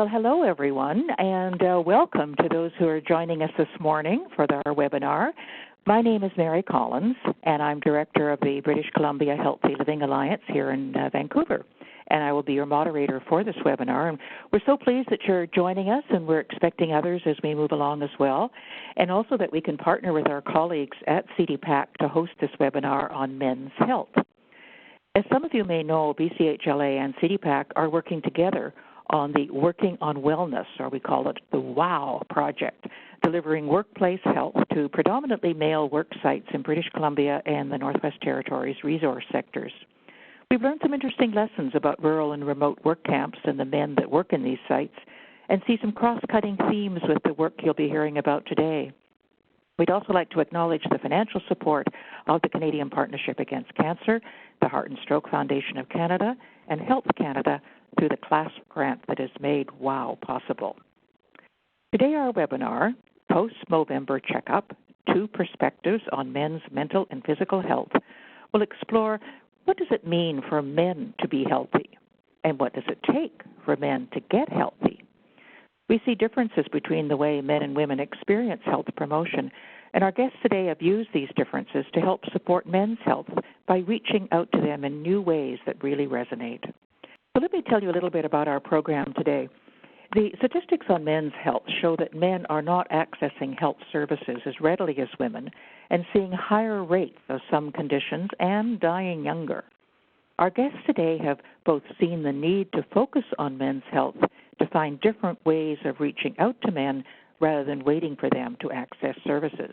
Well, hello, everyone, and welcome to those who are joining us this morning for our webinar. My name is Mary Collins, and I'm Director of the British Columbia Healthy Living Alliance here in Vancouver, and I will be your moderator for this webinar. And we're so pleased that you're joining us, and we're expecting others as we move along as well, and also that we can partner with our colleagues at CDPAC to host this webinar on men's health. As some of you may know, BCHLA and CDPAC are working together on the Working on Wellness, or we call it the WOW project, delivering workplace health to predominantly male work sites in British Columbia and the Northwest Territories resource sectors. We've learned some interesting lessons about rural and remote work camps and the men that work in these sites, and see some cross-cutting themes with the work you'll be hearing about today. We'd also like to acknowledge the financial support of the Canadian Partnership Against Cancer, the Heart and Stroke Foundation of Canada, and Health Canada through the CLASP grant that has made WOW possible. Today our webinar, Post-Movember Checkup, 2 Perspectives on Men's Mental and Physical Health, will explore what does it mean for men to be healthy, and what does it take for men to get healthy. We see differences between the way men and women experience health promotion, and our guests today have used these differences to help support men's health by reaching out to them in new ways that really resonate. So let me tell you a little bit about our program today. The statistics on men's health show that men are not accessing health services as readily as women and seeing higher rates of some conditions and dying younger. Our guests today have both seen the need to focus on men's health to find different ways of reaching out to men rather than waiting for them to access services.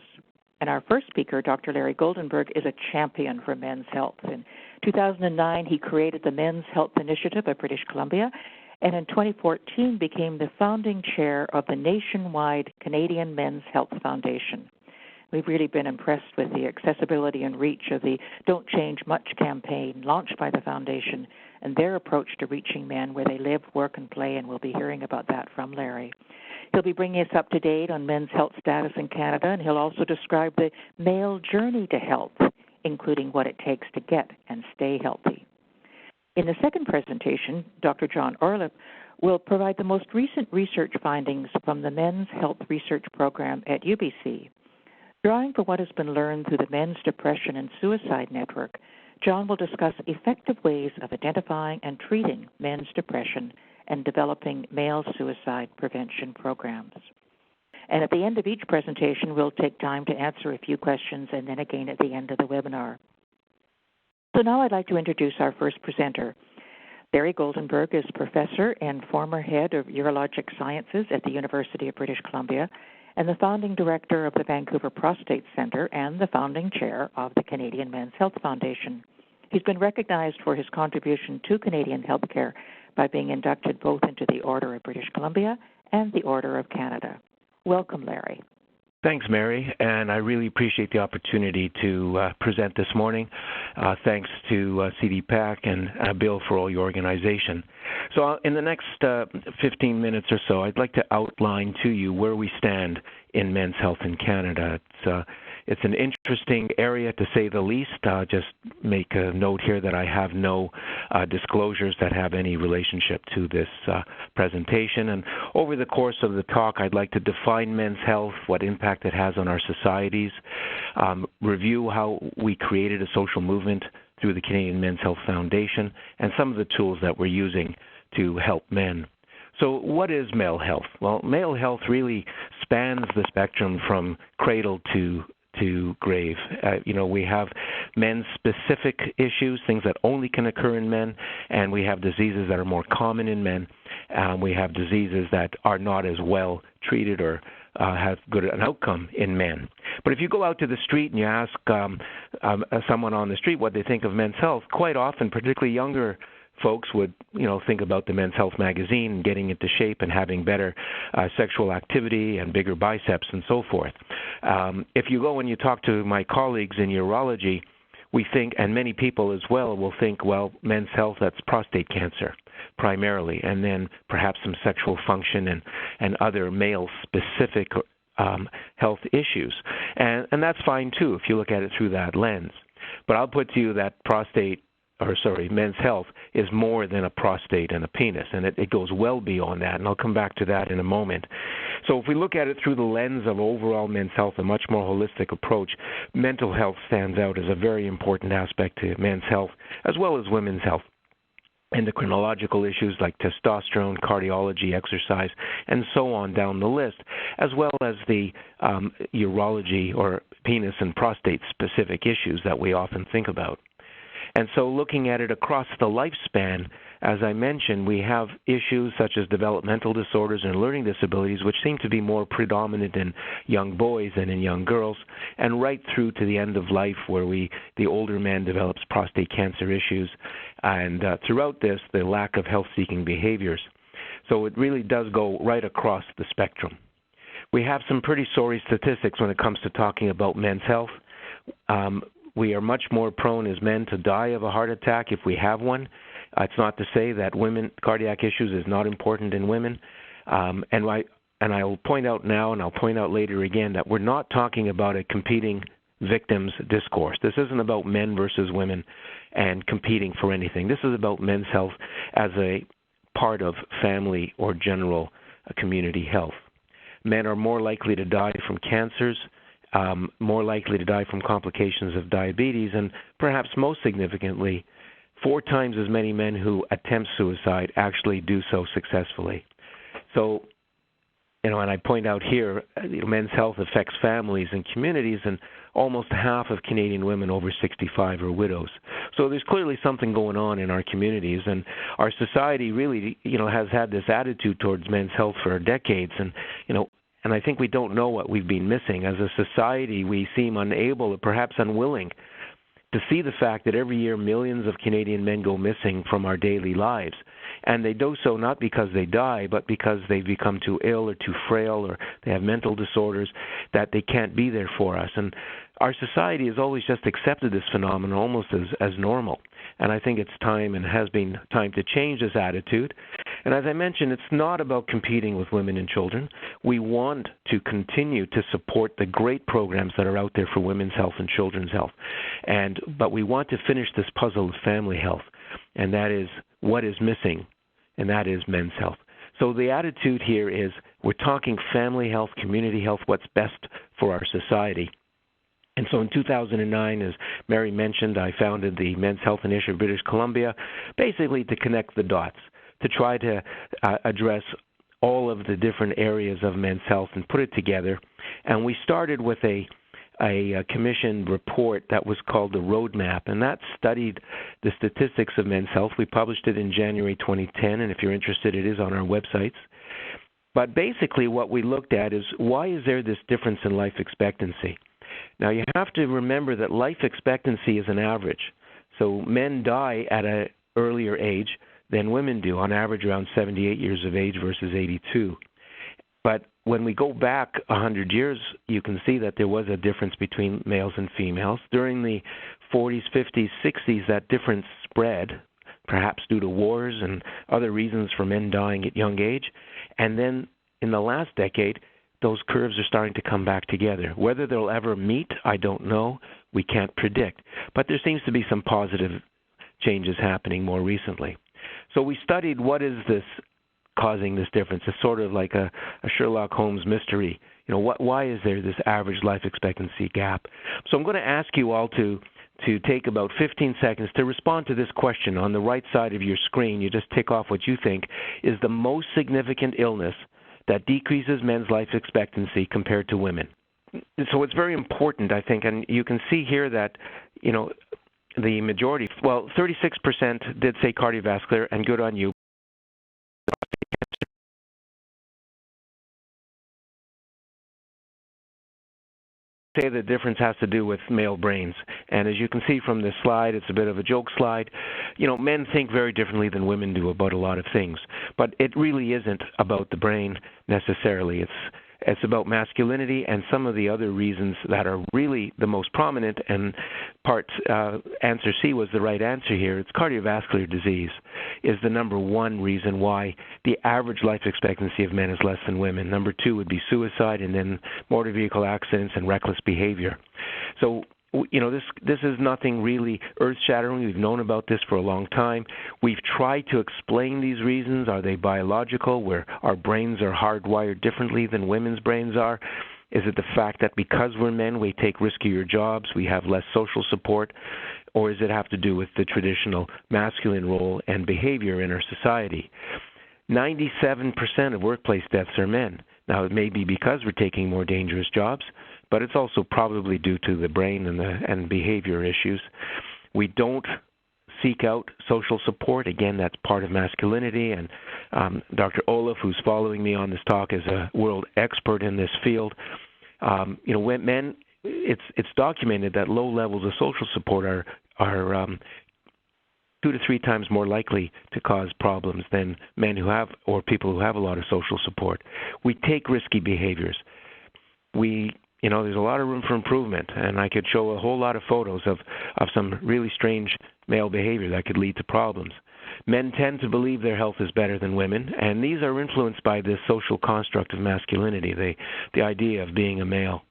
And our first speaker, Dr. Larry Goldenberg, is a champion for men's health. In 2009, he created the Men's Health Initiative of British Columbia, and in 2014 became the founding chair of the nationwide Canadian Men's Health Foundation. We've really been impressed with the accessibility and reach of the Don't Change Much campaign launched by the foundation and their approach to reaching men where they live, work, and play, and we'll be hearing about that from Larry. He'll be bringing us up to date on men's health status in Canada, and he'll also describe the male journey to health, including what it takes to get and stay healthy. In the second presentation, Dr. John Orlip will provide the most recent research findings from the Men's Health Research Program at UBC. Drawing from what has been learned through the Men's Depression and Suicide Network, John will discuss effective ways of identifying and treating men's depression and developing male suicide prevention programs. And at the end of each presentation, we'll take time to answer a few questions, and then again at the end of the webinar. So now I'd like to introduce our first presenter. Larry Goldenberg is professor and former head of urologic sciences at the University of British Columbia, and the founding director of the Vancouver Prostate Centre and the founding chair of the Canadian Men's Health Foundation. He's been recognized for his contribution to Canadian healthcare by being inducted both into the Order of British Columbia and the Order of Canada. Welcome, Larry. Thanks, Mary, and I really appreciate the opportunity to present this morning. Thanks to CDPAC and Bill for all your organization. So in the next 15 minutes or so, I'd like to outline to you where we stand in men's health in Canada. It's an interesting area, to say the least. Just make a note here that I have no disclosures that have any relationship to this presentation. And over the course of the talk, I'd like to define men's health, what impact it has on our societies, review how we created a social movement through the Canadian Men's Health Foundation, and some of the tools that we're using to help men. So what is male health? Well, male health really spans the spectrum from cradle to grave. We have men-specific issues, things that only can occur in men, and we have diseases that are more common in men. We have diseases that are not as well treated or have good an outcome in men. But if you go out to the street and you ask someone on the street what they think of men's health, quite often, particularly younger folks would, think about the Men's Health magazine and getting into shape and having better sexual activity and bigger biceps and so forth. If you go and you talk to my colleagues in urology, we think, and many people as well will think, well, men's health, that's prostate cancer primarily, and then perhaps some sexual function and other male-specific health issues. And that's fine, too, if you look at it through that lens. But I'll put to you that prostate men's health is more than a prostate and a penis, and it goes well beyond that, and I'll come back to that in a moment. So if we look at it through the lens of overall men's health, a much more holistic approach, mental health stands out as a very important aspect to men's health as well as women's health. Endocrinological issues like testosterone, cardiology, exercise, and so on down the list, as well as the urology or penis and prostate specific issues that we often think about. And so looking at it across the lifespan, as I mentioned, we have issues such as developmental disorders and learning disabilities, which seem to be more predominant in young boys than in young girls, and right through to the end of life where the older man develops prostate cancer issues, and throughout this, the lack of health-seeking behaviors. So it really does go right across the spectrum. We have some pretty sorry statistics when it comes to talking about men's health. We are much more prone as men to die of a heart attack if we have one. It's not to say that cardiac issues is not important in women. And I'll point out now, and I'll point out later again, that we're not talking about a competing victims discourse. This isn't about men versus women and competing for anything. This is about men's health as a part of family or general community health. Men are more likely to die from cancers, more likely to die from complications of diabetes, and perhaps most significantly, 4 times as many men who attempt suicide actually do so successfully. So, and I point out here, men's health affects families and communities, and almost half of Canadian women over 65 are widows. So there's clearly something going on in our communities, and our society really, has had this attitude towards men's health for decades, and I think we don't know what we've been missing. As a society, we seem unable or perhaps unwilling to see the fact that every year millions of Canadian men go missing from our daily lives. And they do so not because they die, but because they've become too ill or too frail or they have mental disorders that they can't be there for us. And our society has always just accepted this phenomenon almost as normal. And I think it's time and has been time to change this attitude. And as I mentioned, it's not about competing with women and children. We want to continue to support the great programs that are out there for women's health and children's health. But we want to finish this puzzle of family health, and that is what is missing, and that is men's health. So the attitude here is we're talking family health, community health, what's best for our society. And so in 2009, as Mary mentioned, I founded the Men's Health Initiative of British Columbia, basically to connect the dots, to try to address all of the different areas of men's health and put it together. And we started with a commissioned report that was called the Roadmap, and that studied the statistics of men's health. We published it in January 2010, and if you're interested, it is on our websites. But basically what we looked at is why is there this difference in life expectancy? Now, you have to remember that life expectancy is an average. So men die at an earlier age than women do, on average around 78 years of age versus 82. But when we go back 100 years, you can see that there was a difference between males and females. During the 40s, 50s, 60s, that difference spread, perhaps due to wars and other reasons for men dying at young age. And then in the last decade, those curves are starting to come back together. Whether they'll ever meet, I don't know. We can't predict. But there seems to be some positive changes happening more recently. So we studied what is this causing this difference. It's sort of like a Sherlock Holmes mystery. Why is there this average life expectancy gap? So I'm going to ask you all to take about 15 seconds to respond to this question. On the right side of your screen, you just tick off what you think is the most significant illness that decreases men's life expectancy compared to women. So it's very important, I think, and you can see here that, the majority, 36% did say cardiovascular, and good on you. Say the difference has to do with male brains. And as you can see from this slide, it's a bit of a joke slide. Men think very differently than women do about a lot of things. But it really isn't about the brain necessarily. It's about masculinity and some of the other reasons that are really the most prominent, and answer C was the right answer here. It's cardiovascular disease is the number one reason why the average life expectancy of men is less than women. Number 2 would be suicide, and then motor vehicle accidents and reckless behavior. So this is nothing really earth-shattering. We've known about this for a long time. We've tried to explain these reasons. Are they biological, where our brains are hardwired differently than women's brains are? Is it the fact that because we're men, we take riskier jobs, we have less social support? Or does it have to do with the traditional masculine role and behavior in our society? 97% of workplace deaths are men. Now, it may be because we're taking more dangerous jobs, but it's also probably due to the brain and behavior issues. We don't seek out social support. Again, that's part of masculinity. And Dr. Olaf, who's following me on this talk, is a world expert in this field. When men, it's documented that low levels of social support are 2 to 3 times more likely to cause problems than men who have, or people who have a lot of social support. We take risky behaviors. There's a lot of room for improvement, and I could show a whole lot of photos of some really strange male behavior that could lead to problems. Men tend to believe their health is better than women, and these are influenced by this social construct of masculinity, the idea of being a male,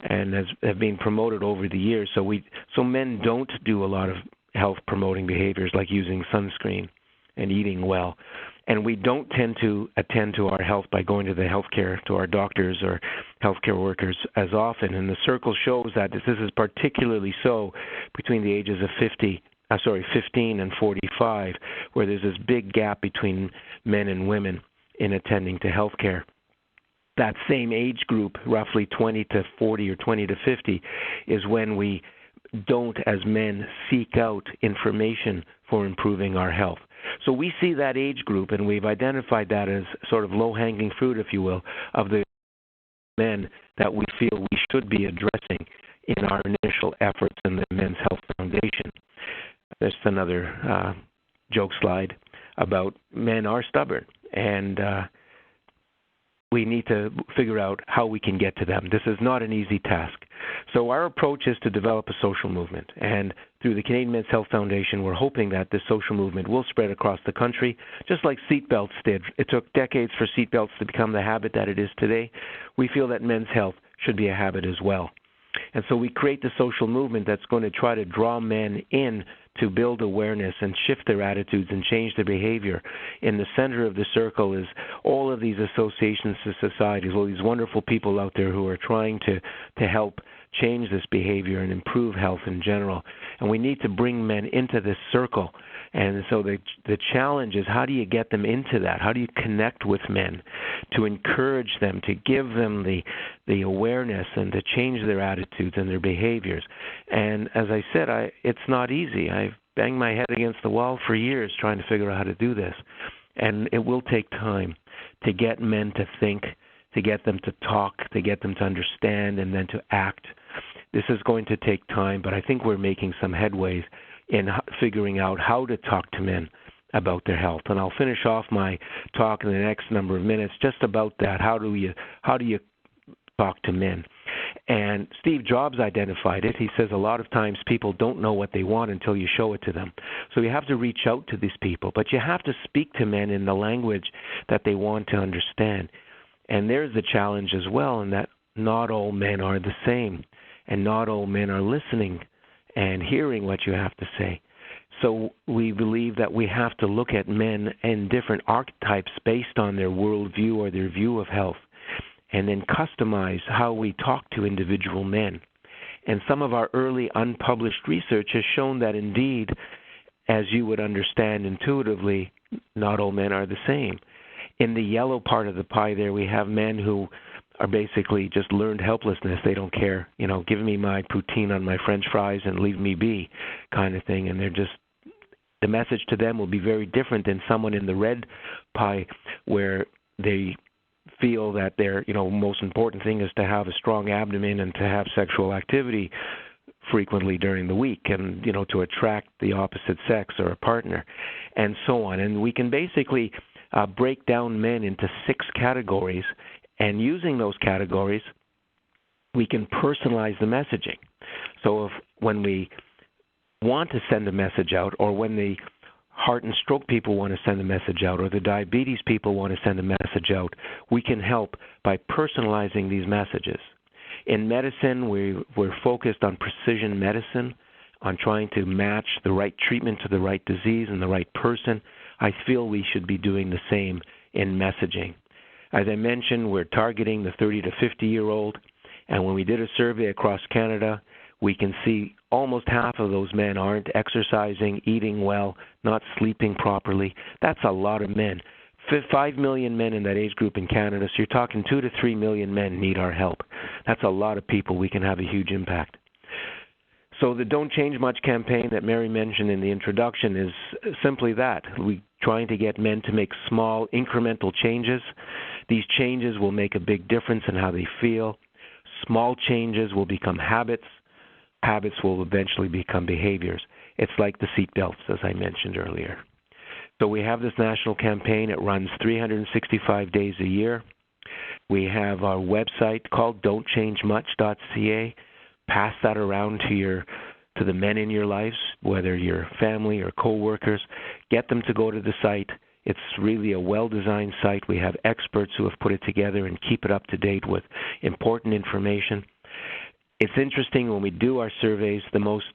and have been promoted over the years. So men don't do a lot of health-promoting behaviors like using sunscreen and eating well. And we don't tend to attend to our health by going to the healthcare, to our doctors or healthcare workers as often. And the circle shows that this is particularly so between the ages of 15 and 45, where there's this big gap between men and women in attending to healthcare. That same age group, roughly 20 to 40 or 20 to 50, is when we don't, as men, seek out information for improving our health. So we see that age group, and we've identified that as sort of low-hanging fruit, if you will, of the men that we feel we should be addressing in our initial efforts in the Men's Health Foundation. There's another joke slide about men are stubborn, and we need to figure out how we can get to them. This is not an easy task. So our approach is to develop a social movement. And through the Canadian Men's Health Foundation, we're hoping that this social movement will spread across the country, just like seatbelts did. It took decades for seatbelts to become the habit that it is today. We feel that men's health should be a habit as well. And so we create the social movement that's going to try to draw men in to build awareness and shift their attitudes and change their behavior. In the center of the circle is all of these associations to societies, all these wonderful people out there who are trying to help change this behavior and improve health in general. And we need to bring men into this circle. And so the challenge is, how do you get them into that? How do you connect with men to encourage them, to give them the awareness and to change their attitudes and their behaviors? And as I said, it's not easy. I've banged my head against the wall for years trying to figure out how to do this. And it will take time to get men to think, to get them to talk, to get them to understand, and then to act. This is going to take time, but I think we're making some headways in figuring out how to talk to men about their health. And I'll finish off my talk in the next number of minutes just about that. How do you talk to men? And Steve Jobs identified it. He says a lot of times people don't know what they want until you show it to them. So you have to reach out to these people, but you have to speak to men in the language that they want to understand. And there's the challenge as well, in that not all men are the same, and not all men are listening and hearing what you have to say. So we believe that we have to look at men in different archetypes based on their worldview or their view of health, and then customize how we talk to individual men. And some of our early unpublished research has shown that indeed, as you would understand intuitively, not all men are the same. In the yellow part of the pie there, we have men who are basically just learned helplessness. They don't care, give me my poutine on my French fries and leave me be kind of thing. And the message to them will be very different than someone in the red pie, where they feel that their, most important thing is to have a strong abdomen and to have sexual activity frequently during the week, and, to attract the opposite sex or a partner, and so on. And we can basically break down men into 6 categories. And using those categories, we can personalize the messaging. So when we want to send a message out, or when the heart and stroke people want to send a message out, or the diabetes people want to send a message out, we can help by personalizing these messages. In medicine, we're focused on precision medicine, on trying to match the right treatment to the right disease and the right person. I feel we should be doing the same in messaging. As I mentioned, we're targeting the 30 to 50-year-old, and when we did a survey across Canada, we can see almost half of those men aren't exercising, eating well, not sleeping properly. That's a lot of men. 5 million men in that age group in Canada, so you're talking 2 to 3 million men need our help. That's a lot of people. We can have a huge impact. So the Don't Change Much campaign that Mary mentioned in the introduction is simply that. We're trying to get men to make small, incremental changes. These changes will make a big difference in how they feel. Small changes will become habits. Habits will eventually become behaviors. It's like the seat belts, as I mentioned earlier. So we have this national campaign. It runs 365 days a year. We have our website called don'tchangemuch.ca. Pass that around to the men in your lives, whether your family or coworkers. Get them to go to the site. It's really a well-designed site. We have experts who have put it together and keep it up to date with important information. It's interesting when we do our surveys, the most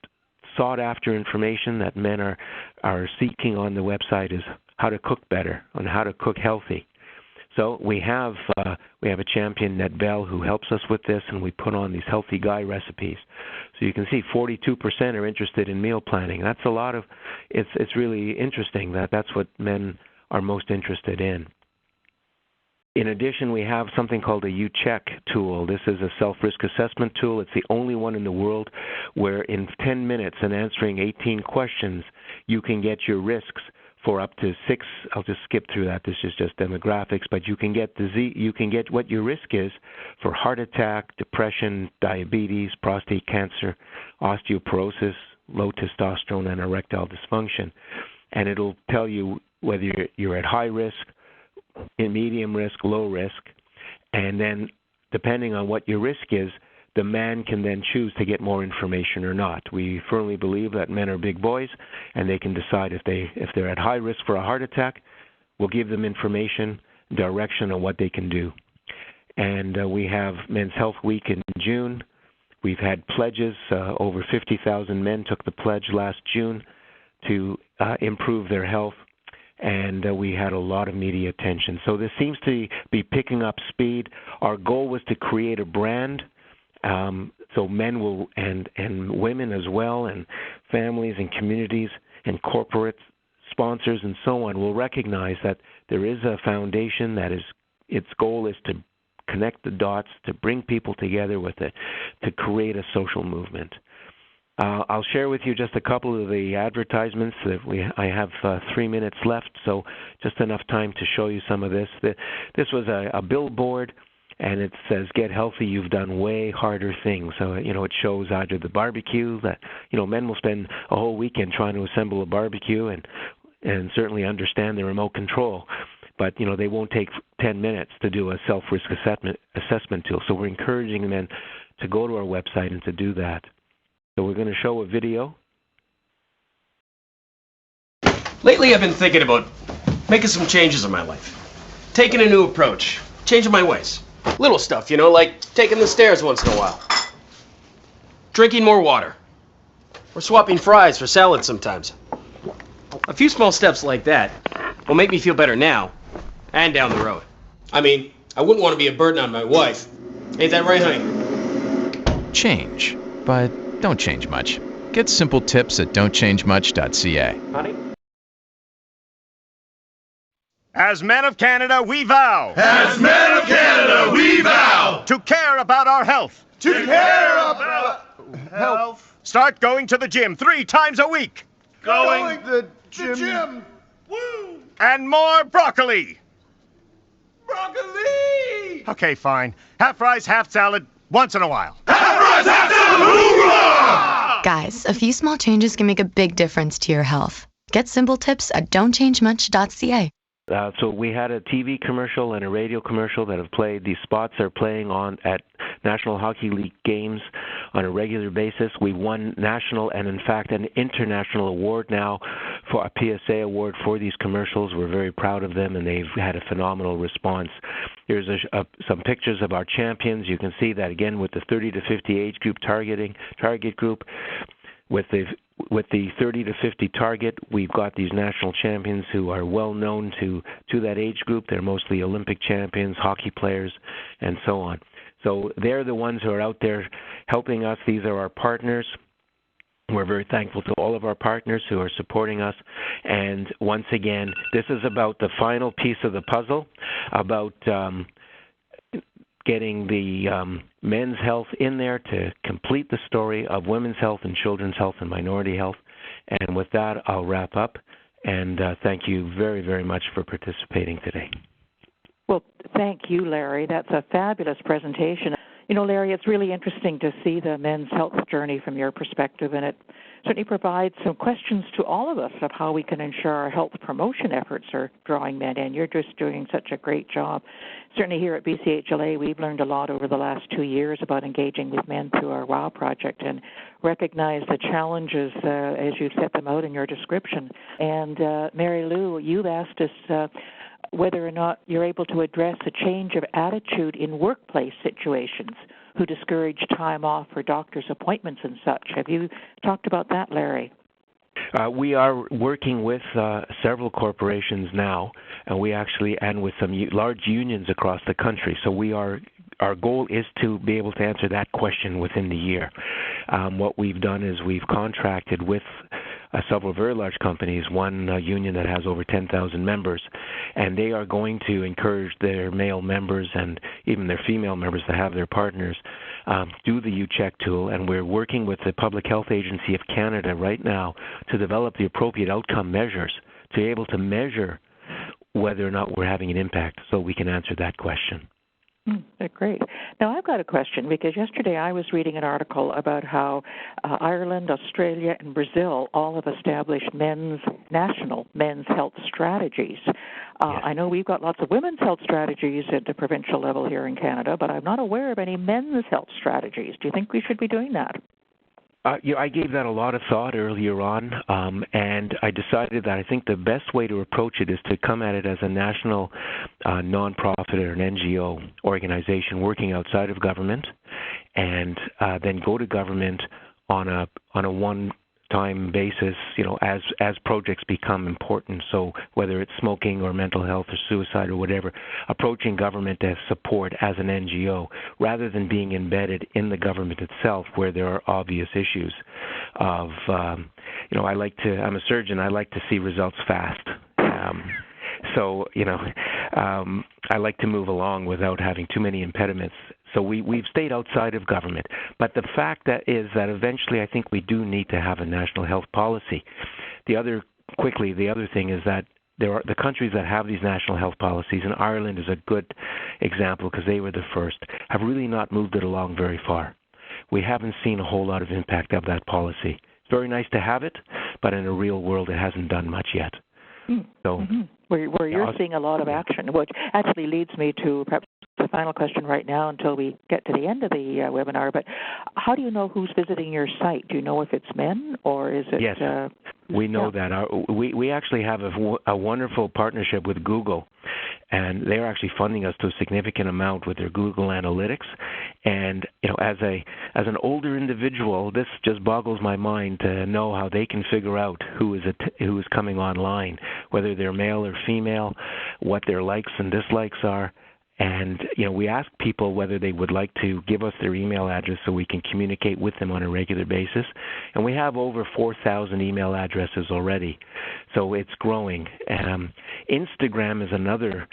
sought-after information that men are seeking on the website is how to cook better and how to cook healthy. So we have a champion, Ned Bell, who helps us with this, and we put on these healthy guy recipes. So you can see 42% are interested in meal planning. That's a lot of. It's really interesting that that's what men are most interested in. In addition, we have something called a U-Check tool. This is a self-risk assessment tool. It's the only one in the world where in 10 minutes and answering 18 questions, you can get your risks for up to 6. I'll just skip through that. This is just demographics, but you can get what your risk is for heart attack, depression, diabetes, prostate cancer, osteoporosis, low testosterone, and erectile dysfunction. And it'll tell you whether you're at high risk, in medium risk, low risk, and then depending on what your risk is, the man can then choose to get more information or not. We firmly believe that men are big boys, and they can decide if they're at high risk for a heart attack. We'll give them information, direction on what they can do. And we have Men's Health Week in June. We've had pledges. Over 50,000 men took the pledge last June to improve their health. And we had a lot of media attention. So this seems to be picking up speed. Our goal was to create a brand so men will and women as well, and families and communities and corporate sponsors and so on will recognize that there is a foundation that is its goal is to connect the dots, to bring people together with it, to create a social movement. I'll share with you just a couple of the advertisements. I have 3 minutes left, so just enough time to show you some of this. This was a billboard, and it says, "Get healthy, you've done way harder things." So, it shows either the barbecue that, men will spend a whole weekend trying to assemble a barbecue and certainly understand the remote control. But, they won't take 10 minutes to do a self-risk assessment tool. So we're encouraging men to go to our website and to do that. So we're going to show a video. Lately, I've been thinking about making some changes in my life. Taking a new approach. Changing my ways. Little stuff, like taking the stairs once in a while. Drinking more water. Or swapping fries for salad sometimes. A few small steps like that will make me feel better now and down the road. I mean, I wouldn't want to be a burden on my wife. Ain't that right, honey? Change, but don't change much. Get simple tips at don'tchangemuch.ca. Honey? As men of Canada, we vow. As men of Canada, we vow. To care about our health. To care about health. Start going to the gym 3 times a week. Going to the gym. Woo! And more broccoli. Broccoli! Okay, fine. Half fries, half salad, once in a while. Half fries, half salad, hoorah! Guys, a few small changes can make a big difference to your health. Get simple tips at don'tchangemuch.ca. So we had a TV commercial and a radio commercial that have played. These spots are playing at National Hockey League games on a regular basis. We won national and, in fact, an international award now for a PSA award for these commercials. We're very proud of them, and they've had a phenomenal response. Here's some pictures of our champions. You can see that, again, with the 30 to 50 age group target group. With the 30 to 50 target, we've got these national champions who are well known to that age group. They're mostly Olympic champions, hockey players, and so on. So they're the ones who are out there helping us. These are our partners. We're very thankful to all of our partners who are supporting us. And once again, this is about the final piece of the puzzle, about getting the men's health in there to complete the story of women's health and children's health and minority health. And with that, I'll wrap up. And thank you very, very much for participating today. Well, thank you, Larry. That's a fabulous presentation. You know, Larry, it's really interesting to see the men's health journey from your perspective, and it certainly provides some questions to all of us of how we can ensure our health promotion efforts are drawing men in. You're just doing such a great job. Certainly here at BCHLA, we've learned a lot over the last 2 years about engaging with men through our WOW project and recognize the challenges as you set them out in your description. And Mary Lou, you've asked us whether or not you're able to address a change of attitude in workplace situations who discourage time off for doctor's appointments and such. Have you talked about that, Larry? We are working with several corporations now, and with some large unions across the country. So our goal is to be able to answer that question within the year. What we've done is we've contracted with several very large companies, one union that has over 10,000 members, and they are going to encourage their male members and even their female members to have their partners do the U-Check tool, and we're working with the Public Health Agency of Canada right now to develop the appropriate outcome measures to be able to measure whether or not we're having an impact so we can answer that question. Great. Now, I've got a question because yesterday I was reading an article about how Ireland, Australia, and Brazil all have established national men's health strategies. Yes. I know we've got lots of women's health strategies at the provincial level here in Canada, but I'm not aware of any men's health strategies. Do you think we should be doing that? I gave that a lot of thought earlier on, and I decided that I think the best way to approach it is to come at it as a national nonprofit or an NGO organization working outside of government, and then go to government on a one-time basis, as projects become important. So whether it's smoking or mental health or suicide or whatever, approaching government as support as an NGO rather than being embedded in the government itself where there are obvious issues of, I'm a surgeon, I like to see results fast. I like to move along without having too many impediments. So we've stayed outside of government. But the fact that eventually I think we do need to have a national health policy. The other thing is that there are the countries that have these national health policies, and Ireland is a good example because they were the first, have really not moved it along very far. We haven't seen a whole lot of impact of that policy. It's very nice to have it, but in the real world it hasn't done much yet. So, where you're seeing a lot of action, which actually leads me to perhaps the final question right now until we get to the end of the webinar. But how do you know who's visiting your site? Do you know if it's men or is it? Yes, we know that. We actually have a wonderful partnership with Google, and they're actually funding us to a significant amount with their Google Analytics. And as an older individual, this just boggles my mind to know how they can figure out who is coming online, whether they're male or female, what their likes and dislikes are. And, we ask people whether they would like to give us their email address so we can communicate with them on a regular basis. And we have over 4,000 email addresses already. So it's growing. Instagram is another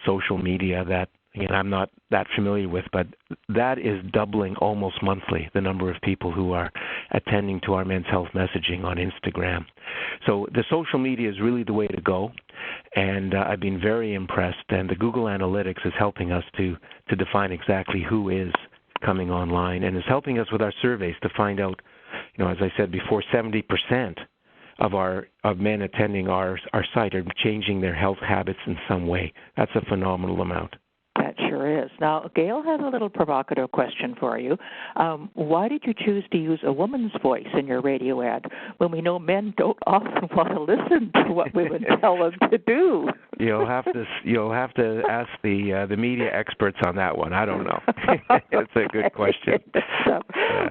social media that I'm not that familiar with, but that is doubling almost monthly, the number of people who are attending to our men's health messaging on Instagram. So the social media is really the way to go, and I've been very impressed, and the Google Analytics is helping us to define exactly who is coming online, and is helping us with our surveys to find out, as I said before, 70% of men attending our site are changing their health habits in some way. That's a phenomenal amount. That sure sure is. Now, Gail has a little provocative question for you. Why did you choose to use a woman's voice in your radio ad when we know men don't often want to listen to what women tell them to do? You'll have to ask the media experts on that one. I don't know. It's a good question.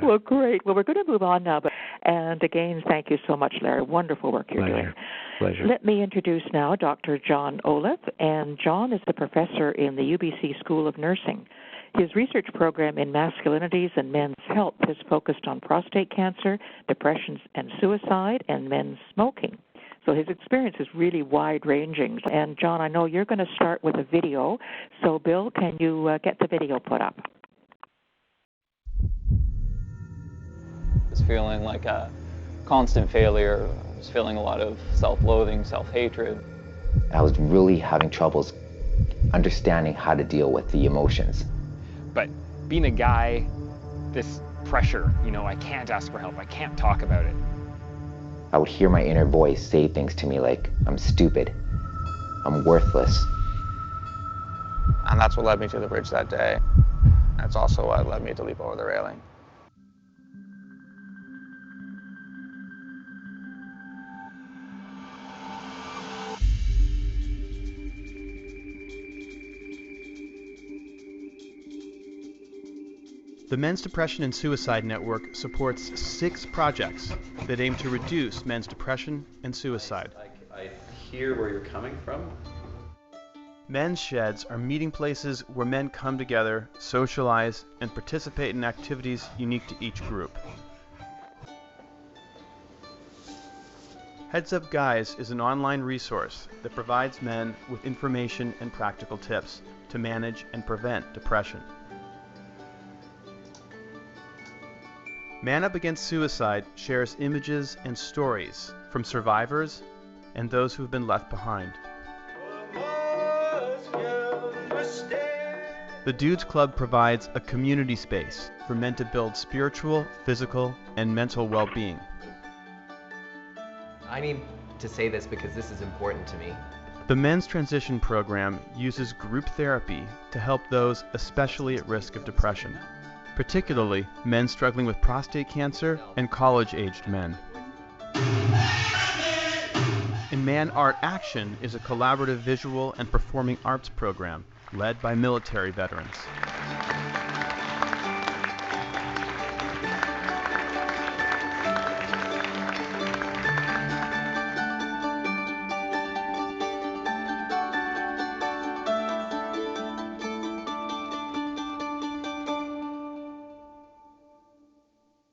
Well, great. Well, we're going to move on now. And again, thank you so much, Larry. Wonderful work you're doing. Pleasure. Let me introduce now Dr. John Olaf. And John is the professor in the UBC School of Nursing. His research program in masculinities and men's health is focused on prostate cancer, depression and suicide, and men's smoking. So his experience is really wide-ranging. And, John, I know you're going to start with a video. So, Bill, can you get the video put up? I was feeling like a constant failure. I was feeling a lot of self-loathing, self-hatred. I was really having troubles understanding how to deal with the emotions. But being a guy, this pressure, I can't ask for help, I can't talk about it. I would hear my inner voice say things to me like, I'm stupid, I'm worthless. And that's what led me to the bridge that day. That's also what led me to leap over the railing. The Men's Depression and Suicide Network supports 6 projects that aim to reduce men's depression and suicide. I hear where you're coming from. Men's sheds are meeting places where men come together, socialize, and participate in activities unique to each group. Heads Up Guys is an online resource that provides men with information and practical tips to manage and prevent depression. Man Up Against Suicide shares images and stories from survivors and those who have been left behind. The Dudes Club provides a community space for men to build spiritual, physical, and mental well-being. I need to say this because this is important to me. The Men's Transition Program uses group therapy to help those especially at risk of depression, particularly men struggling with prostate cancer and college-aged men. And Man Art Action is a collaborative visual and performing arts program led by military veterans.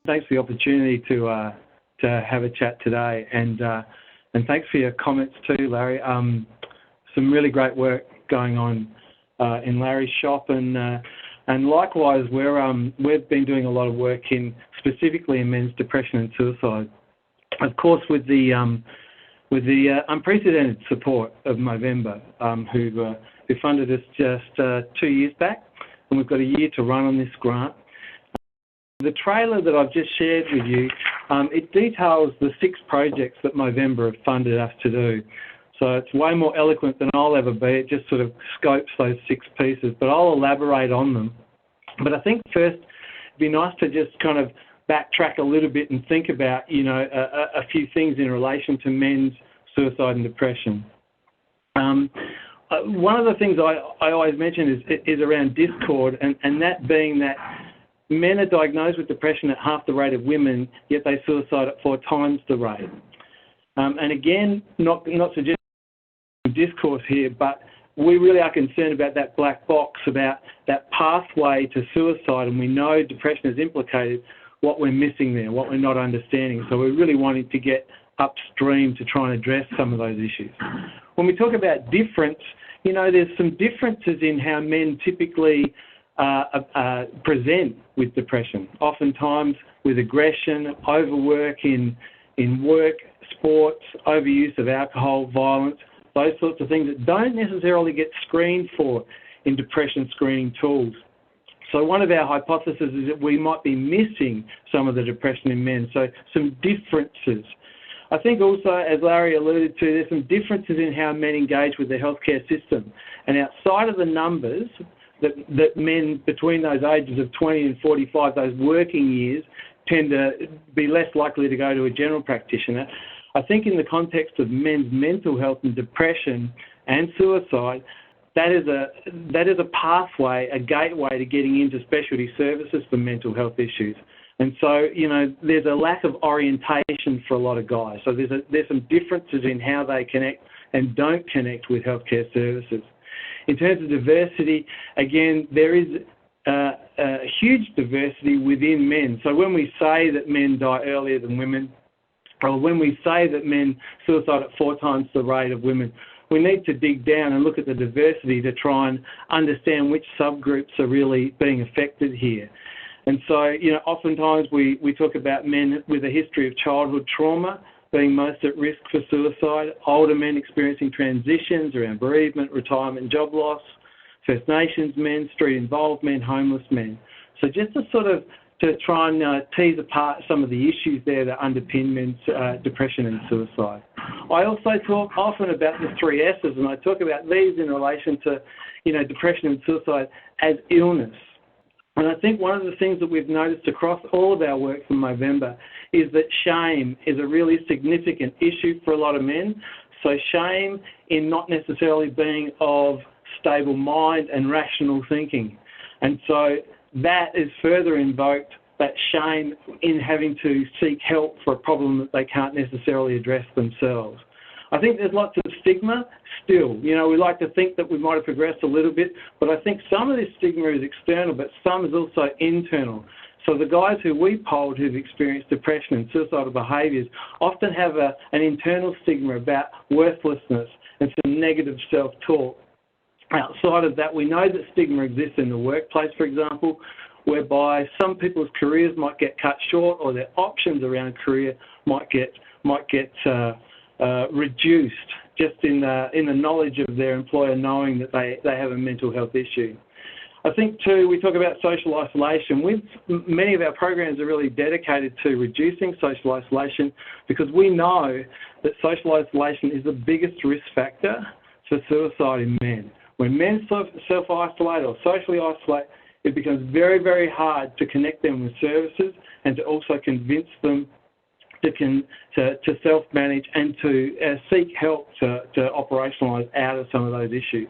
Thanks for the opportunity to have a chat today, and thanks for your comments too, Larry. Some really great work going on in Larry's shop, and likewise we've been doing a lot of work specifically in men's depression and suicide. Of course, with the unprecedented support of Movember, who funded us just 2 years back, and we've got a year to run on this grant. The trailer that I've just shared with you, it details the 6 projects that Movember have funded us to do. So it's way more eloquent than I'll ever be. It just sort of scopes those 6 pieces, but I'll elaborate on them. But I think first it'd be nice to just kind of backtrack a little bit and think about, a few things in relation to men's suicide and depression. One of the things I always mention is around discord, and that being that men are diagnosed with depression at half the rate of women, yet they suicide at 4 times the rate. And again, not suggesting discourse here, but we really are concerned about that black box, about that pathway to suicide, and we know depression is implicated, what we're missing there, what we're not understanding. So we're really wanting to get upstream to try and address some of those issues. When we talk about difference, there's some differences in how men typically present with depression, oftentimes with aggression, overwork in work, sports, overuse of alcohol, violence, those sorts of things that don't necessarily get screened for in depression screening tools. So one of our hypotheses is that we might be missing some of the depression in men, so some differences. I think also, as Larry alluded to, there's some differences in how men engage with the healthcare system. And outside of the numbers, that men between those ages of 20 and 45, those working years, tend to be less likely to go to a general practitioner. I think in the context of men's mental health and depression and suicide, that is a pathway, a gateway to getting into specialty services for mental health issues. And so, there's a lack of orientation for a lot of guys. So there's some differences in how they connect and don't connect with healthcare services. In terms of diversity, again, there is a huge diversity within men. So when we say that men die earlier than women, or when we say that men suicide at 4 times the rate of women, we need to dig down and look at the diversity to try and understand which subgroups are really being affected here. And so, oftentimes we talk about men with a history of childhood trauma being most at risk for suicide, older men experiencing transitions around bereavement, retirement, job loss, First Nations men, street involved men, homeless men. So just to try and tease apart some of the issues there that underpin men's depression and suicide. I also talk often about the 3 S's, and I talk about these in relation to, depression and suicide as illness. And I think one of the things that we've noticed across all of our work from Movember is that shame is a really significant issue for a lot of men. So shame in not necessarily being of stable mind and rational thinking. And so that is further invoked, that shame in having to seek help for a problem that they can't necessarily address themselves. I think there's lots of stigma still. We like to think that we might have progressed a little bit, but I think some of this stigma is external, but some is also internal. So the guys who we polled who've experienced depression and suicidal behaviours often have an internal stigma about worthlessness and some negative self-talk. Outside of that, we know that stigma exists in the workplace, for example, whereby some people's careers might get cut short or their options around career might get reduced just in the knowledge of their employer knowing that they have a mental health issue. I think too, we talk about social isolation. Many of our programs are really dedicated to reducing social isolation because we know that social isolation is the biggest risk factor for suicide in men. When men self-isolate or socially isolate, it becomes very, very hard to connect them with services and to also convince them to self-manage and to seek help to operationalise out of some of those issues.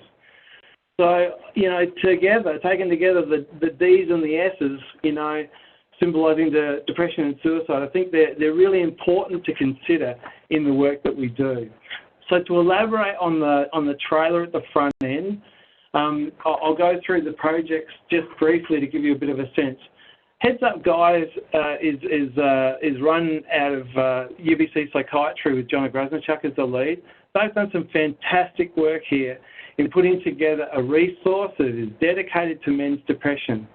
So, taken together, the D's and the S's, symbolising the depression and suicide, I think they're really important to consider in the work that we do. So to elaborate on the trailer at the front end, I'll go through the projects just briefly to give you a bit of a sense. Heads Up Guys is run out of UBC Psychiatry with John Grasnichuk as the lead. They've done some fantastic work here in putting together a resource that is dedicated to men's depression.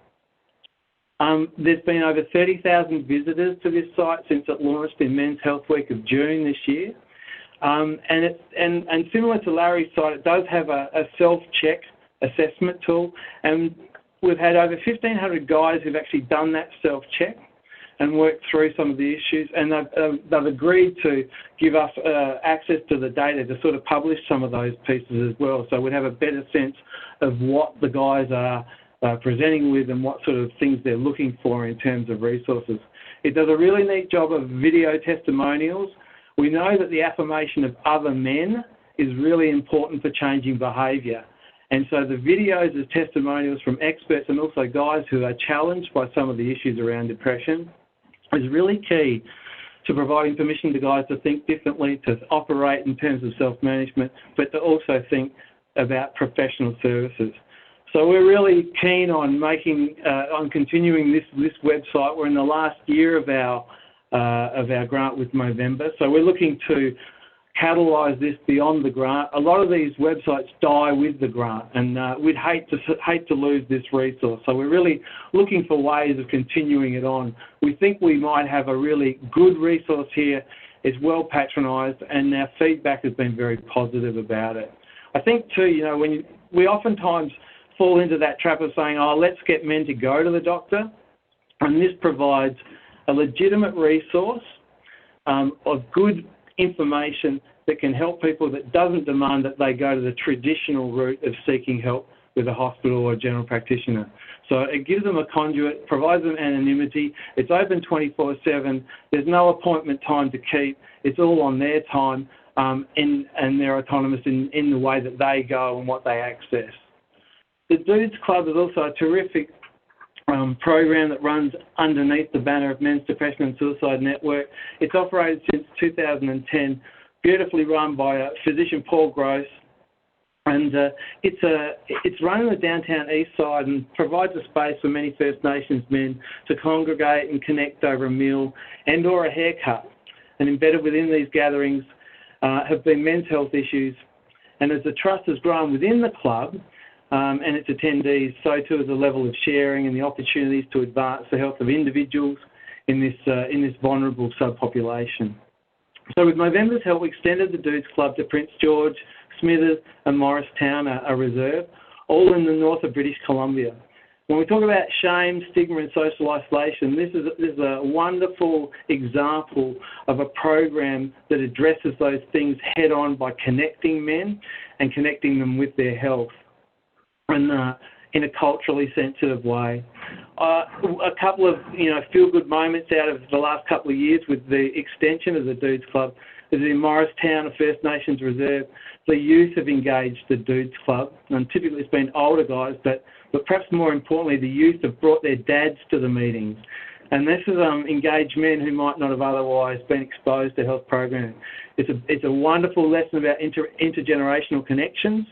There's been over 30,000 visitors to this site since it launched in Men's Health Week of June this year. And similar to Larry's site, it does have a self-check assessment tool, and we've had over 1,500 guys who've actually done that self-check and worked through some of the issues, and they've agreed to give us access to the data to sort of publish some of those pieces as well, so we'd have a better sense of what the guys are presenting with and what sort of things they're looking for in terms of resources. It does a really neat job of video testimonials. We know that the affirmation of other men is really important for changing behaviour. And so the videos as testimonials from experts and also guys who are challenged by some of the issues around depression is really key to providing permission to guys to think differently, to operate in terms of self-management, but to also think about professional services. So we're really keen on on continuing this website. We're in the last year of our grant with Movember, so we're looking to catalyse this beyond the grant. A lot of these websites die with the grant, and we'd hate to lose this resource. So we're really looking for ways of continuing it on. We think we might have a really good resource here. It's well patronised, and our feedback has been very positive about it. I think too, we oftentimes fall into that trap of saying, oh, let's get men to go to the doctor, and this provides a legitimate resource of good information that can help people, that doesn't demand that they go to the traditional route of seeking help with a hospital or a general practitioner. So it gives them a conduit, provides them anonymity. It's open 24/7. There's no appointment time to keep. It's all on their time, and they're autonomous in the way that they go and what they access. The Dudes Club is also a terrific program that runs underneath the banner of Men's Depression and Suicide Network. It's operated since 2010, beautifully run by physician Paul Gross, and it's run in the downtown east side and provides a space for many First Nations men to congregate and connect over a meal and or a haircut. And embedded within these gatherings have been men's health issues. And as the trust has grown within the club and its attendees, so too is the level of sharing and the opportunities to advance the health of individuals in this vulnerable subpopulation. So with Movember's help, we extended the Dudes Club to Prince George, Smithers and Morristown, a reserve, all in the north of British Columbia. When we talk about shame, stigma and social isolation, this is a wonderful example of a program that addresses those things head on by connecting men and connecting them with their health and in a culturally sensitive way. A couple of feel-good moments out of the last couple of years with the extension of the Dudes Club is in Morristown, a First Nations reserve. The youth have engaged the Dudes Club, and typically it's been older guys, but perhaps more importantly, the youth have brought their dads to the meetings. And this has engaged men who might not have otherwise been exposed to health programming. It's a wonderful lesson about intergenerational connections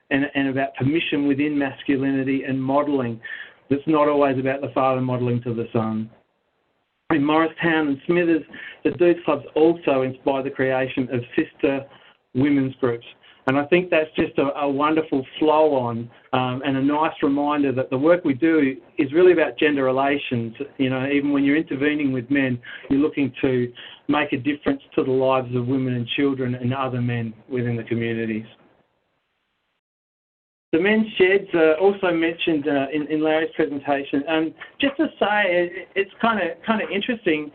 and about permission within masculinity and modelling. That's not always about the father modelling to the son. In Morristown and Smithers, the Dudes Clubs also inspired the creation of sister women's groups. And I think that's just a wonderful flow-on and a nice reminder that the work we do is really about gender relations. Even when you're intervening with men, you're looking to make a difference to the lives of women and children and other men within the communities. The men's sheds are also mentioned in Larry's presentation. And just to say, it's kind of interesting.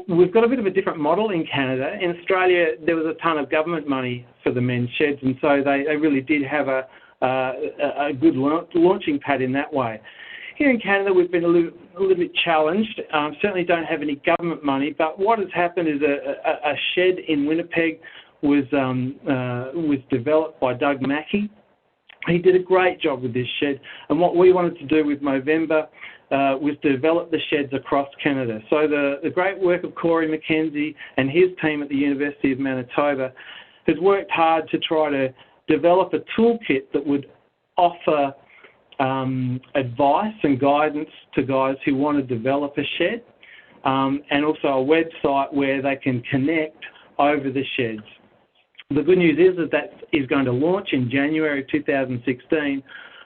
We've got a bit of a different model in Canada. In Australia, there was a ton of government money for the men's sheds, and so they really did have a good launching pad in that way. Here in Canada, we've been a little bit challenged. Certainly don't have any government money, but what has happened is a shed in Winnipeg was developed by Doug Mackey. He did a great job with this shed, and what we wanted to do with Movember was develop the sheds across Canada. So the great work of Corey McKenzie and his team at the University of Manitoba has worked hard to try to develop a toolkit that would offer advice and guidance to guys who want to develop a shed, and also a website where they can connect over the sheds. The good news is that is going to launch in January 2016,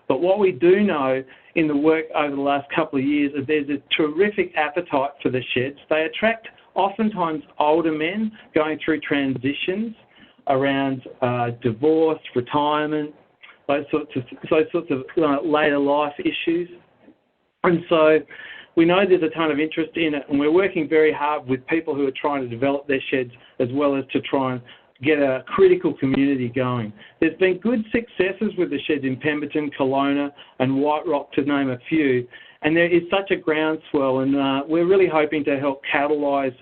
but what we do know in the work over the last couple of years is there's a terrific appetite for the sheds. They attract oftentimes older men going through transitions around divorce, retirement, those sorts of later life issues. And so we know there's a ton of interest in it, and we're working very hard with people who are trying to develop their sheds as well as to try and get a critical community going. There's been good successes with the sheds in Pemberton, Kelowna and White Rock, to name a few, and there is such a groundswell, and we're really hoping to help catalyse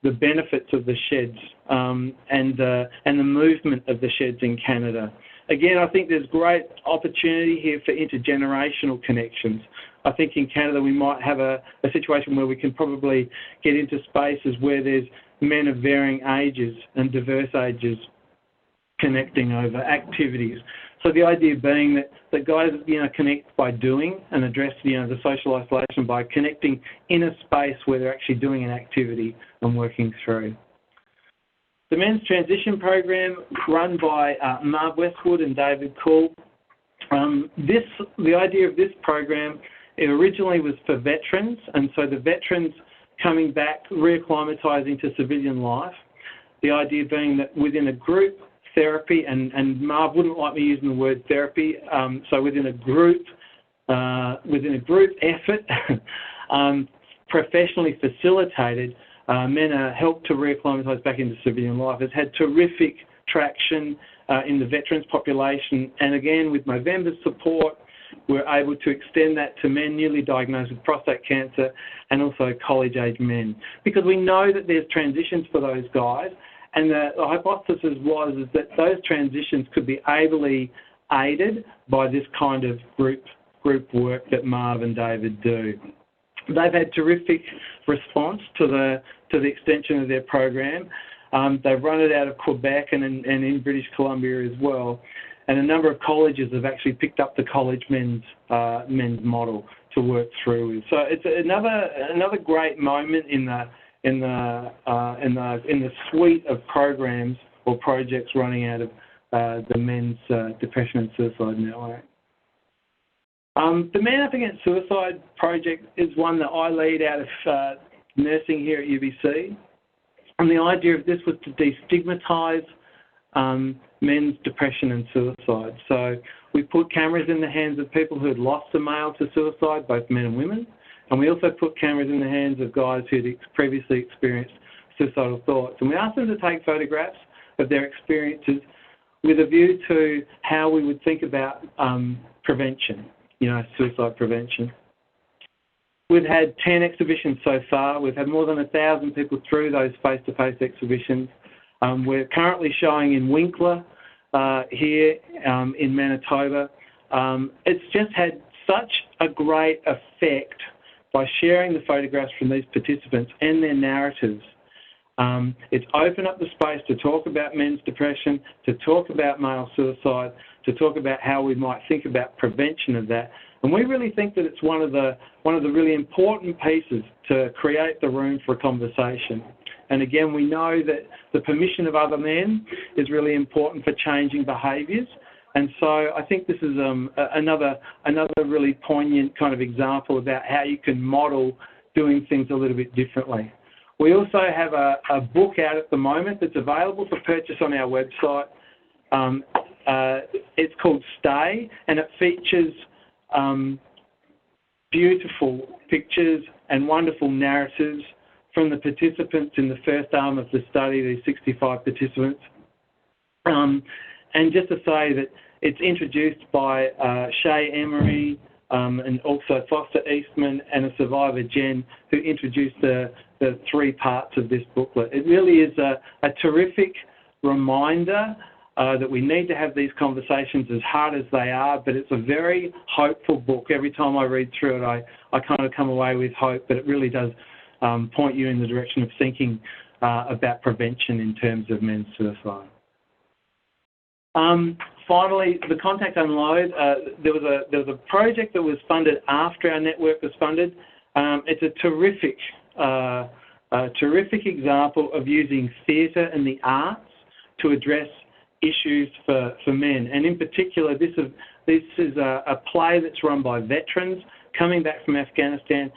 the benefits of the sheds and the movement of the sheds in Canada. Again, I think there's great opportunity here for intergenerational connections. I think in Canada we might have a situation where we can probably get into spaces where there's men of varying ages and diverse ages connecting over activities. So the idea being that guys, connect by doing and address, the social isolation by connecting in a space where they're actually doing an activity and working through. The Men's Transition Program, run by Marv Westwood and David Cool. The idea of this program, it originally was for veterans, and so the veterans coming back, reacclimatising to civilian life. The idea being that within a group therapy, and Marv wouldn't like me using the word therapy, so within a group effort, professionally facilitated, men are helped to reacclimatise back into civilian life. It's had terrific traction in the veterans population. And again, with Movember's support, we're able to extend that to men newly diagnosed with prostate cancer and also college-age men. Because we know that there's transitions for those guys, and the hypothesis was that those transitions could be ably aided by this kind of group work that Marv and David do. They've had terrific response to the extension of their program. They've run it out of Quebec and in British Columbia as well. And a number of colleges have actually picked up the college men's model to work through with. So it's another great moment in the suite of programs or projects running out of the Men's Depression and Suicide Network. The Man Up Against Suicide project is one that I lead out of nursing here at UBC. And the idea of this was to destigmatise men's depression and suicide. So we put cameras in the hands of people who had lost a male to suicide, both men and women. And we also put cameras in the hands of guys who had previously experienced suicidal thoughts. And we asked them to take photographs of their experiences with a view to how we would think about prevention, suicide prevention. We've had 10 exhibitions so far. We've had more than 1,000 people through those face-to-face exhibitions. We're currently showing in Winkler here in Manitoba. It's just had such a great effect by sharing the photographs from these participants and their narratives. It's opened up the space to talk about men's depression, to talk about male suicide, to talk about how we might think about prevention of that. And we really think that it's one of the really important pieces to create the room for a conversation. And again, we know that the permission of other men is really important for changing behaviours. And so I think this is another really poignant kind of example about how you can model doing things a little bit differently. We also have a book out at the moment that's available for purchase on our website. It's called Stay, and it features beautiful pictures and wonderful narratives from the participants in the first arm of the study, these 65 participants. And just to say that it's introduced by Shay Emery and also Foster Eastman and a survivor, Jen, who introduced the 3 parts of this booklet. It really is a terrific reminder that we need to have these conversations as hard as they are, but it's a very hopeful book. Every time I read through it, I kind of come away with hope, but it really does point you in the direction of thinking about prevention in terms of men's suicide. Finally, the Contact Unload. There was a project that was funded after our network was funded. It's a terrific example of using theatre and the arts to address issues for men. And in particular, this is a play that's run by veterans coming back from Afghanistan,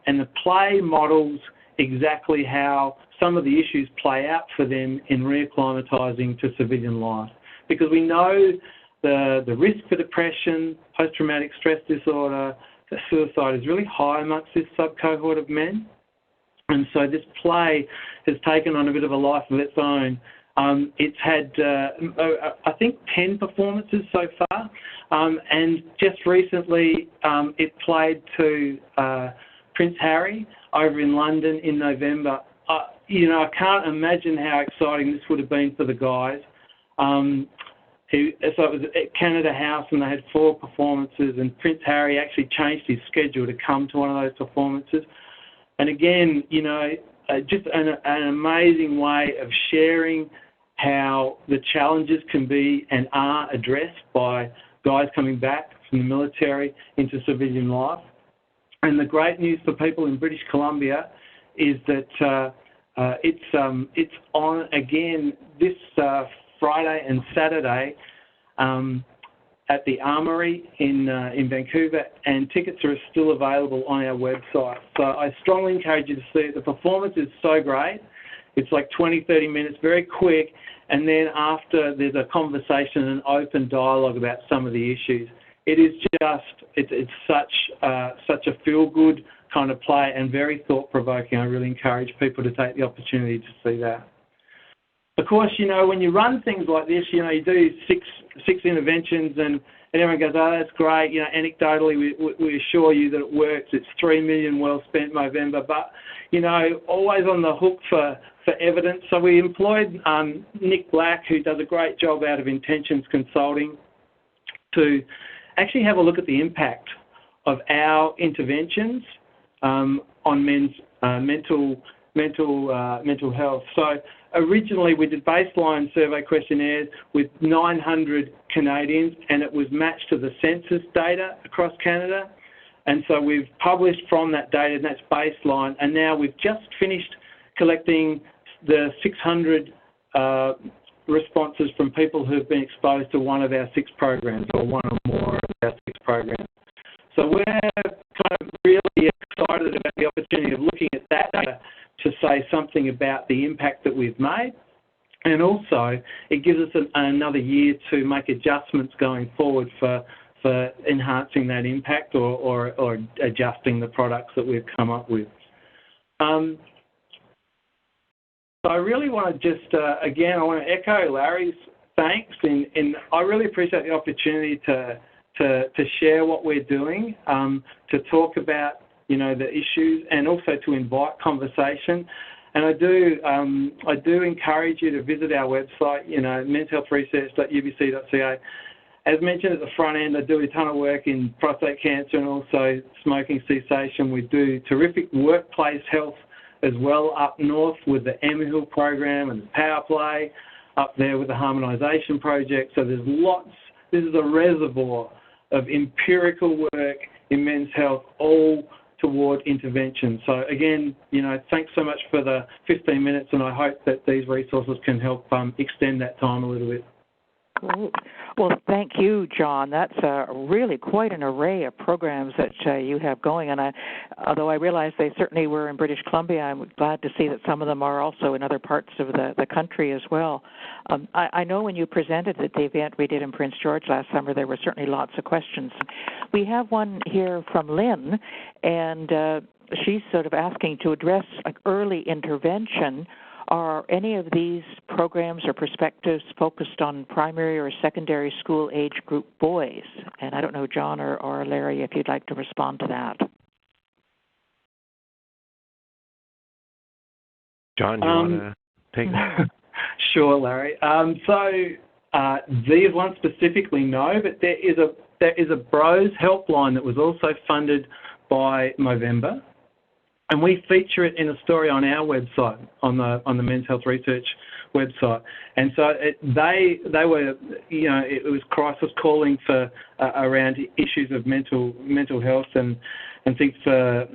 and the play models exactly how some of the issues play out for them in reacclimatising to civilian life. Because we know the risk for depression, post-traumatic stress disorder, suicide is really high amongst this sub-cohort of men. And so this play has taken on a bit of a life of its own. It's had, I think, 10 performances so far. And just recently, it played to Prince Harry over in London in November. I can't imagine how exciting this would have been for the guys. So it was at Canada House, and they had 4 performances, and Prince Harry actually changed his schedule to come to one of those performances. And again, just an amazing way of sharing how the challenges can be and are addressed by guys coming back from the military into civilian life. And the great news for people in British Columbia is that it's on again this Friday and Saturday at the Armoury in Vancouver, and tickets are still available on our website. So I strongly encourage you to see it. The performance is so great. It's like 20, 30 minutes, very quick, and then after there's a conversation and open dialogue about some of the issues. It is it's such a feel-good kind of play and very thought-provoking. I really encourage people to take the opportunity to see that. of course, when you run things like this, you do six interventions and everyone goes, oh, that's great. Anecdotally, we assure you that it works. It's 3 million well spent Movember, but, always on the hook for evidence. So we employed Nick Black, who does a great job out of Intentions Consulting, to actually have a look at the impact of our interventions on men's mental health. So originally we did baseline survey questionnaires with 900 Canadians, and it was matched to the census data across Canada. And so we've published from that data, and that's baseline. And now we've just finished collecting the 600 responses from people who've been exposed to one of our 6 programs, or one or more of our 6 programs. So we're kind of really excited about the opportunity of looking at that data to say something about the impact that we've made. And also, it gives us another year to make adjustments going forward for enhancing that impact or adjusting the products that we've come up with. So I really want to just, again, I want to echo Larry's thanks, and I really appreciate the opportunity to share what we're doing, to talk about, the issues, and also to invite conversation. And I do encourage you to visit our website, menshealthresearch.ubc.ca. As mentioned at the front end, I do a ton of work in prostate cancer and also smoking cessation. We do terrific workplace health as well up north with the Hill program and the Power Play, up there with the Harmonisation Project. So there's lots. This is a reservoir of empirical work in men's health, all toward intervention. So again, thanks so much for the 15 minutes, and I hope that these resources can help extend that time a little bit. Great. Well, thank you, John. That's really quite an array of programs that you have going. And although I realize they certainly were in British Columbia, I'm glad to see that some of them are also in other parts of the country as well. I know when you presented at the event we did in Prince George last summer, there were certainly lots of questions. We have one here from Lynn, and she's sort of asking to address early intervention. Are any of these programs or perspectives focused on primary or secondary school age group boys? And I don't know, John or Larry, if you'd like to respond to that. John, do you want to take that? Sure, Larry. These ones specifically, no, but there is a Bros helpline that was also funded by Movember. And we feature it in a story on our website, on the Men's Health Research website. And so they were, it was crisis calling for around issues of mental health and things for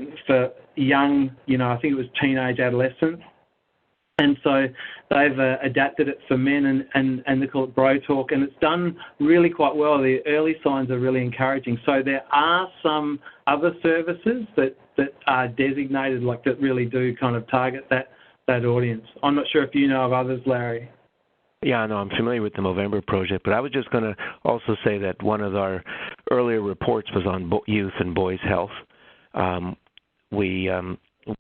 young, I think it was teenage adolescents. And so they've adapted it for men and they call it Bro Talk, and it's done really quite well. The early signs are really encouraging. So there are some other services that are designated, that really do kind of target that audience. I'm not sure if you know of others, Larry. Yeah, no, I'm familiar with the Movember project, but I was just going to also say that one of our earlier reports was on youth and boys' health.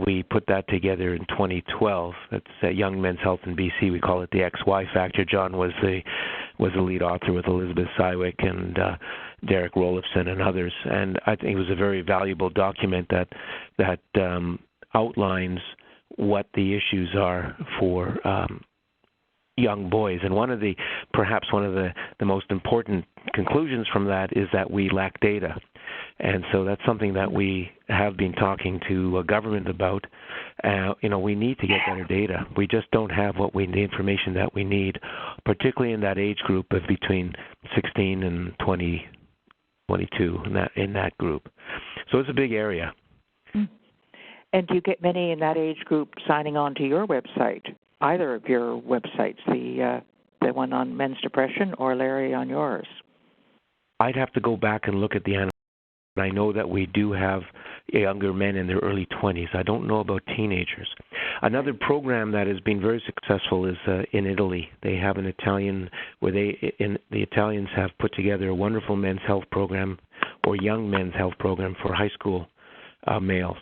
We put that together in 2012. That's Young Men's Health in BC. We call it the XY Factor. John was the lead author with Elizabeth Sywick and Derek Rolifson and others. And I think it was a very valuable document that outlines what the issues are for young boys. And perhaps one of the most important conclusions from that is that we lack data. And so that's something that we have been talking to government about. We need to get better data. We just don't have the information that we need, particularly in that age group of between 16 and 22 in that group. So it's a big area. And do you get many in that age group signing on to your website, either of your websites, the one on men's depression or Larry on yours? I'd have to go back and look at the analytics. I know that we do have younger men in their early 20s. I don't know about teenagers. Another program that has been very successful is in Italy. They have an Italian where the Italians have put together a wonderful men's health program or young men's health program for high school males.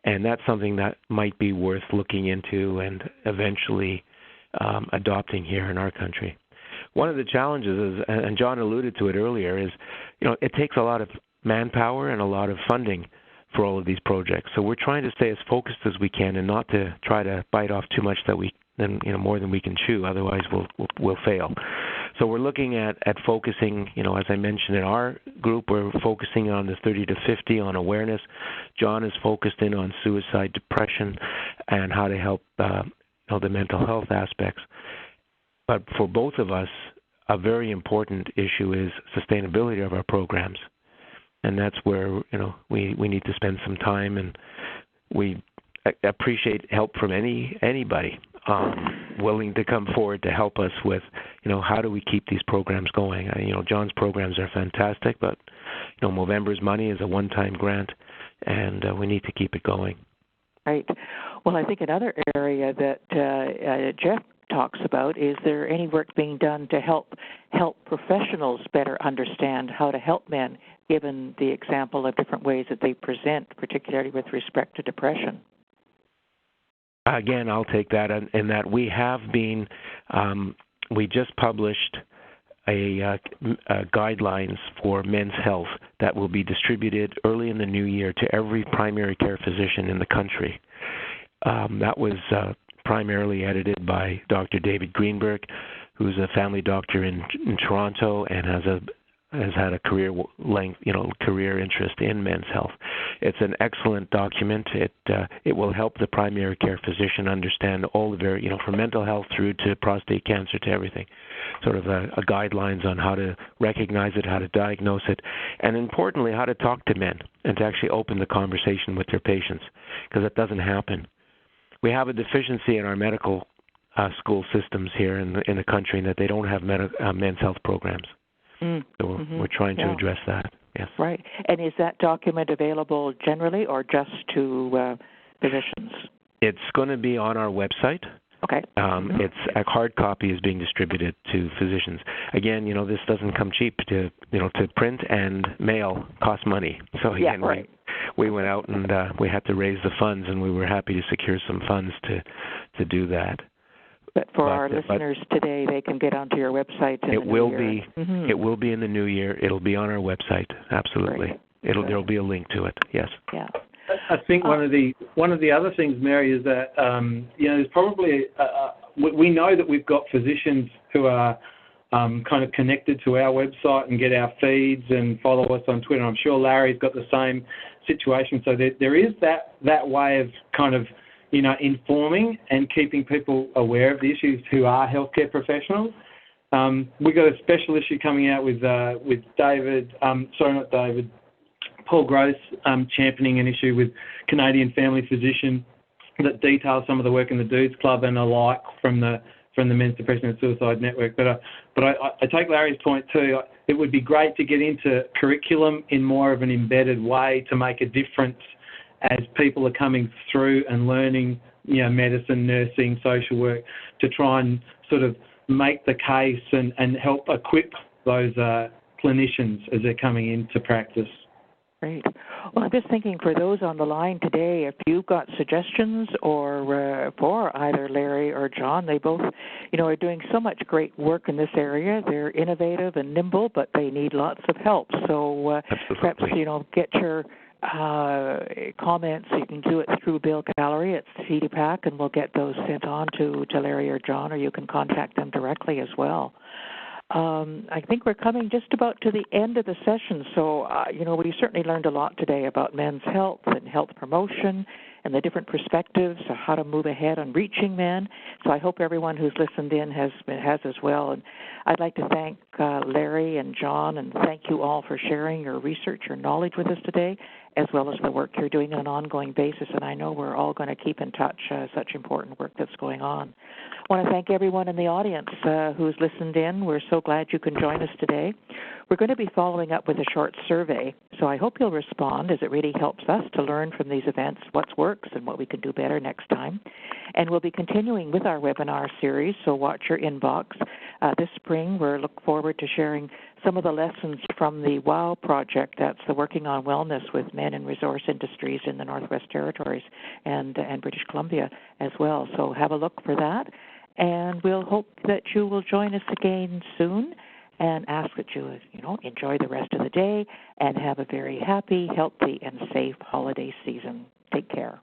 And that's something that might be worth looking into and eventually adopting here in our country. One of the challenges is, and John alluded to it earlier, is it takes a lot of manpower and a lot of funding for all of these projects. So we're trying to stay as focused as we can and not to try to bite off too much more than we can chew. Otherwise, we'll fail. So we're looking at focusing. As I mentioned in our group, we're focusing on the 30 to 50 on awareness. John is focused in on suicide, depression, and how to help the mental health aspects. But for both of us, a very important issue is sustainability of our programs. And that's where, we need to spend some time, and we appreciate help from anybody willing to come forward to help us with, how do we keep these programs going? John's programs are fantastic, but, Movember's money is a one-time grant, and we need to keep it going. Right. Well, I think another area that Jeff talks about, is there any work being done to help professionals better understand how to help men, given the example of different ways that they present, particularly with respect to depression? Again, I'll take that in that we have been, we just published a guidelines for men's health that will be distributed early in the new year to every primary care physician in the country. That was primarily edited by Dr. David Greenberg, who's a family doctor in Toronto and has had a career interest in men's health. It's an excellent document. It will help the primary care physician understand all the from mental health through to prostate cancer to everything. Sort of a guidelines on how to recognize it, how to diagnose it, and importantly, how to talk to men and to actually open the conversation with their patients, because it doesn't happen. We have a deficiency in our medical school systems here in the country, in that they don't have men's health programs. So we're trying to address that. Yes. Right. And is that document available generally or just to physicians? It's going to be on our website. Okay. It's a hard copy is being distributed to physicians. Again, this doesn't come cheap to print, and mail costs money. So again, we went out and we had to raise the funds, and we were happy to secure some funds to do that. But for our listeners today, they can get onto your website. It will be in the new year. It'll be on our website. Absolutely. There'll be a link to it. Yes. Yeah. I think one of the other things, Mary, is that there's probably we know that we've got physicians who are kind of connected to our website and get our feeds and follow us on Twitter. I'm sure Larry's got the same situation. So there is that way of kind of informing and keeping people aware of the issues who are healthcare professionals. We've got a special issue coming out with Paul Gross championing an issue with Canadian Family Physician that details some of the work in the Dudes Club and alike from the Men's Depression and Suicide Network. But I take Larry's point too. It would be great to get into curriculum in more of an embedded way to make a difference as people are coming through and learning, medicine, nursing, social work, to try and sort of make the case and help equip those clinicians as they're coming into practice. Great. Well, I'm just thinking for those on the line today, if you've got suggestions or for either Larry or John, they both, are doing so much great work in this area. They're innovative and nimble, but they need lots of help. So perhaps, get your comments. You can do it through Bill Gallery at CDPAC, and we'll get those sent on to Larry or John, or you can contact them directly as well. I think we're coming just about to the end of the session, so, we certainly learned a lot today about men's health and health promotion and the different perspectives of how to move ahead on reaching men. So I hope everyone who's listened in has as well. And I'd like to thank Larry and John, and thank you all for sharing your research, your knowledge with us today, as well as the work you're doing on an ongoing basis. And I know we're all going to keep in touch, such important work that's going on. I want to thank everyone in the audience who's listened in. We're so glad you can join us today. We're going to be following up with a short survey, so I hope you'll respond, as it really helps us to learn from these events what works and what we can do better next time. And we'll be continuing with our webinar series, so watch your inbox. This spring, we're looking forward to sharing some of the lessons from the WOW project, that's the Working on Wellness with Men in Resource Industries in the Northwest Territories and British Columbia as well. So have a look for that. and we'll hope that you will join us again soon, and ask that you enjoy the rest of the day and have a very happy, healthy, and safe holiday season. Take care.